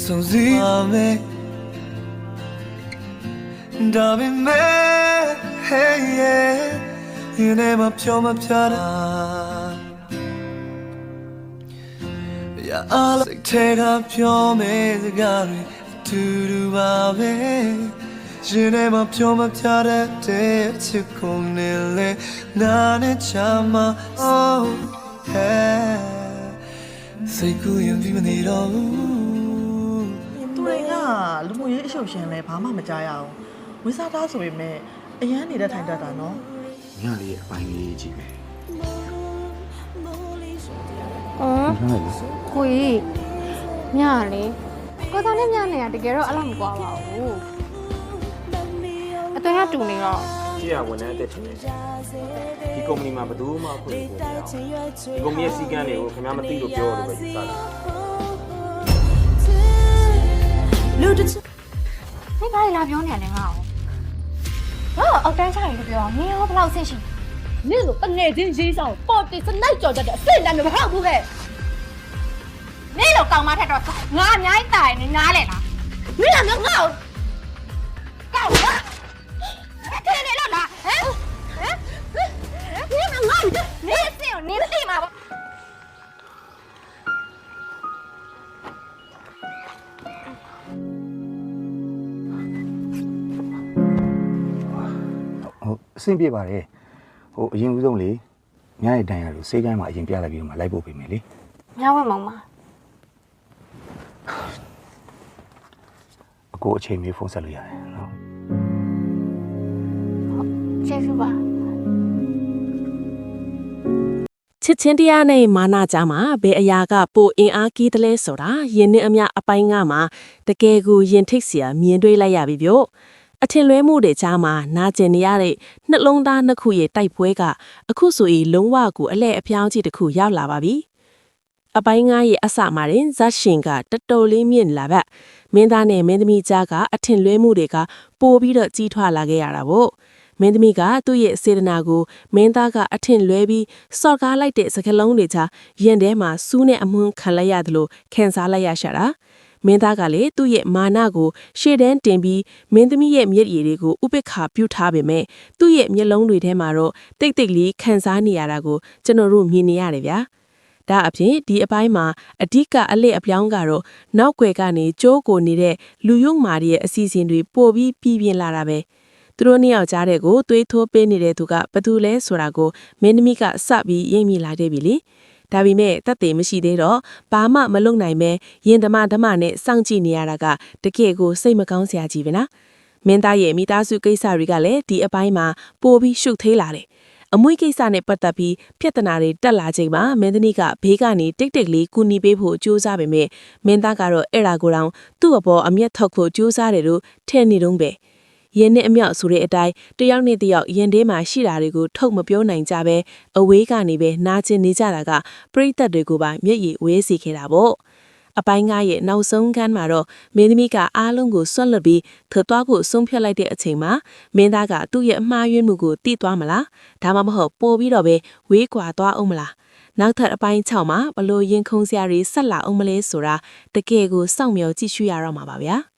So zame Dabi me hey yeah You never pure my piara Yeah all take up your me the gari to babe You never pure my piara te chikunile nane chama oh yeah Say ku yum vi maniro သူတွေကလူမှုရေးအရှုပ်ရှင်လဲဘာမှမကြားရအောင်ဝိစားသားဆိုပေမဲ့အရန်နေတဲ့ထိုင်တတ်တာနော် ညလေးအပိုင်းလေးကြည့်မယ် ကိုကြီးညလေကိုသားနဲ့ညနေကတကယ်တော့အဲ့လိုမကွာပါဘူးအသွင်ကတူနေတော့ ကြည့်ရဝန်ထမ်းအသက်ထင်တယ်ဒီကုမ္ပဏီမှာဘယ်သူမှခွင့်ပြုလို့မရဘူးဒီကုမ္ပဏီရဲ့စီကံတွေကိုခင်ဗျားမသိလို့ပြောလို့ပဲယူဆတယ် 你把你拉表演的啊？我အောက်တန်းချရင်ပြောနင်းရောဘယ်လောက်ဆင့်ရှိနင်းတို့တငယ်ချင်းရေးဆောင်ပေါ်တီစလိုက်ကြော်ကြတဲ့အစ်တမ်းမျိုးမဟုတ်ဘူးခဲ့နင်းတို့ကောင်းမထက်တော့ငါအများကြီးတိုင်နေနားလေလားနင်းလည်းငါ့ကိုကောက်ပါတဲ့နေလို့လားဟမ်နင်းငါ့ကိုနင်းစင်ကိုနင်းသိမှာပေါ့ ဟုတ်အဆင်ပြေပါတယ်ဟိုအရင်ဦးဆုံးလေညရဲ့တန်ရလို့စေးကမ်းမှာအရင်ပြလိုက်ပြီးတော့မှလိုက်ဖို့ပြင်မယ်လေ ညဝဲမောင်မ အကိုအချိန်မီဖုန်းဆက်လို့ရတယ်နော် ကျေးဇူးပါ ချစ်ချင်းတရားနဲ့မာနာကြမှာဘယ်အရာကပိုအင်အားကြီးတယ်လဲဆိုတာယင်းနဲ့အမျှအပိုင်းကမှာတကယ်ကိုယင်ထိတ်เสียမြင်တွေ့လိုက်ရပြီပြောအထင်လွဲမှုတွေကြားမှာနာကျင်နေရတဲ့နှလုံးသားနှစ်ခုရဲ့တိုက်ပွဲကအခုဆိုရင်လုံးဝကိုအလဲအပြောင်းကြီးတစ်ခုရောက်လာပါပြီအပိုင်း9ရဲ့အစမှာရင်ဇက်ရှင်ကတတော်လေးမြင့်လာပါမင်းသားနဲ့မင်းသမီးကြားကအထင်လွဲမှုတွေကပိုပြီးတော့ကြီးထွားလာခဲ့ရတာပေါ့မင်းသမီးကသူ့ရဲ့စေတနာကိုမင်းသားကအထင်လွဲပြီးစော့ကားလိုက်တဲ့စကားလုံးတွေချရင်ထဲမှာစူးနဲ့အမွှန်းခံလိုက်ရတယ်လို့ခံစားလိုက်ရရှာတာမင်းသားကလည်းသူ့ရဲ့မာနကိုရှေ့တန်းတင်ပြီးမင်းသမီးရဲ့မျက်ရည်တွေကိုဥပိ္ပခာပြုထားပေမဲ့သူ့ရဲ့မျက်လုံးတွေထဲမှာတော့တိတ်တိတ်လေးခံစားနေရတာကိုကျွန်တော်တို့မြင်နေရတယ်ဗျာဒါအပြင်ဒီအပိုင်းမှာအဓိကအလက်အပြောင်းကတော့နောက်ွယ်ကနေကြိုးကိုနေတဲ့လူယုံမာရဲ့အစီအစဉ်တွေပို့ပြီးပြည်ပြင်းလာတာပဲသူတို့နှစ်ယောက်ကြားတဲ့ကိုသွေးထိုးပေးနေတဲ့သူကဘသူလဲဆိုတာကိုမင်းသမီးကစပြီးရိပ်မိလာခဲ့ပြီလေဒါပေမဲ့တတ်သိမရှိသေးတော့ဘာမှမလုပ်နိုင်ပဲရင်ဓမ္မနဲ့စောင့်ကြည့်နေရတာကတကယ်ကိုစိတ်မကောင်းစရာကြီးပဲနော်မင်းသားရဲ့မိသားစုကိစ္စတွေကလည်းဒီအပိုင်းမှာပိုပြီးရှုပ်သေးလာတယ်အမွေကိစ္စနဲ့ပတ်သက်ပြီးပြဿနာတွေတက်လာချိန်မှာမင်းသမီးကဘေးကနေတိတ်တိတ်လေးကူညီပေးဖို့ကြိုးစားပေမဲ့မင်းသားကတော့အဲ့ဒါကိုတောင်သူ့အပေါ်အမျက်ထုတ်ဖို့ကြိုးစားတယ်လို့ထင်နေတော့ပဲရင်းနဲ့အမြောက်ဆိုတဲ့အတိုင်းတယောက်နဲ့တယောက်ရင်ထဲမှာရှိတာတွေကိုထုတ်မပြောနိုင်ကြပဲအဝေးကနေပဲနာကျင်နေကြတာကပရိသတ်တွေကိုပါမျက်ရည်ဝဲစီခဲ့တာပေါ့အပိုင်း9ရဲ့နောက်ဆုံးခန်းမှာတော့မင်းသမီးကအားလုံးကိုဆွတ်လွတ်ပြီးထွက်သွားဖို့ဆုံးဖြတ်လိုက်တဲ့အချိန်မှာမင်းသားကသူ့ရဲ့အမှားယွင်းမှုကိုသိသွားမလားဒါမှမဟုတ်ပို့ပြီးတော့ပဲဝေးကွာသွားအောင်မလားနောက်ထပ်အပိုင်း6မှာဘလို့ရင်ခုန်စရာတွေဆက်လာအောင်မလဲဆိုတာတကယ်ကိုစောင့်မျှော်ကြည့်ရှုရတော့မှာပါဗျာ